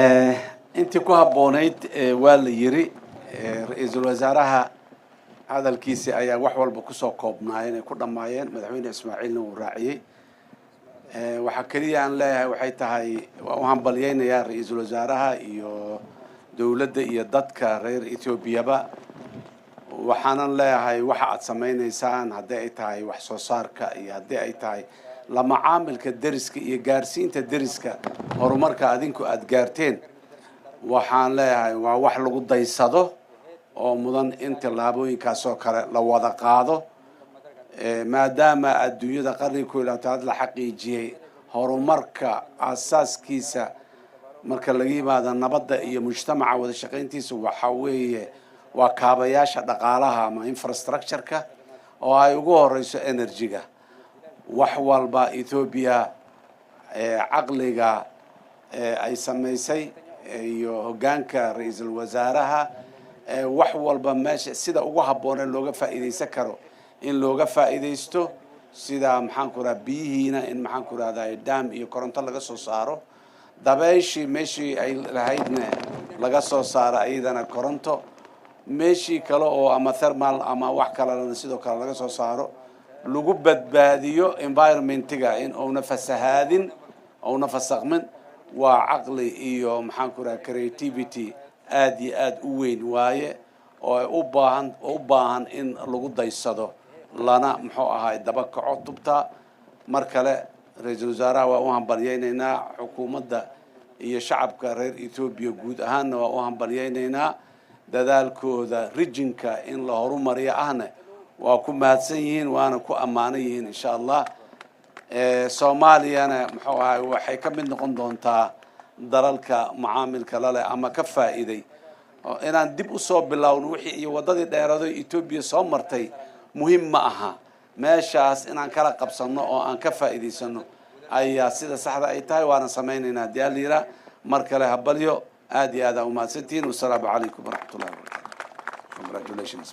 intii ku habboonayd waa la yiri ra'iisul wasaaraha hadalkiisa ayaa wax walba ku soo koobnaayeen ku dhamaayeen madaxweyne Ismaaciilna uu raaciyay waxa kaliya aan leeyahay waxay tahay waan u hambalyeynaya ra'iisul wasaaraha iyo dawladda iyo dadka reer Ethiopia waxaanan leeyahay waxa aad sameeynaysan haddii ay tahay wax soo saarka iyo haddii ay tahay la macaamilka deriska iyo gaarsiinta deriska horumarka adinku aad gaarteen waxaan leeyahay waa wax lagu daysado oo mudan in tallaabooyinkaas oo kale la wada qaado maadaama adduunyada qarniga 11aad la xaqiijiyay horumarka asaaskiisa marka laga yimaado nabadda iyo mujtamaca wada shaqayntiisa waxa weeye waa kaabayaasha dhaqaalaha ama infrastructure-ka oo ay ugu horeyso energy-ga wax walba Ethiopia caqliga ay sameysay iyo hoggaanka ra'iisul wasaaraha wax walba meesha sida ugu habboon looga faa'iideysan karo in looga faa'iideysto sida maxaan ku raad biyihiina in maxaan ku raadaay dam iyo koronto laga soo saaro dabayshi meeshii ay lahaydna laga soo saaro ayadana koronto meeshii kale oo ama thermal ama wax kale sidoo kale laga soo saaro lagu badbaadiyo environment-ga in oo nafasahaadin oo nafasaqmin waa caqli iyo maxaan ku raad creativity aad iyo aad u weyn waaye oo u baahan in lagu daysado lana muxuu ahaay daba kaco tubta mar kale ra'iisul wasaaraha waa u hambalyeynayna xukuumadda iyo shacabka reer Ethiopia guud ahaan waa u hambalyeynayna dadaalkooda regionka in la horumariyo ahna waa ku mahadsan yihiin waana ku amaanan yihiin insha Allah Soomaaliyana muxuu ahaay waxay ka mid noqon doontaa dalalka macaamilka la leh ama ka faa'iiday inaan dib u soo bilaawno wixii iyo wadadii dheeraado Ethiopia soo martay muhiim ma aha meeshaas inaan kala qabsano oo aan ka faa'iideysano ayaa sida saxda ay tahay waana sameeynayna diyaaliira mar kale habalyo aad iyo aad u mahadsantiin wassalaamu calaykum waraxmatullaahi wabarakaatuh congratulations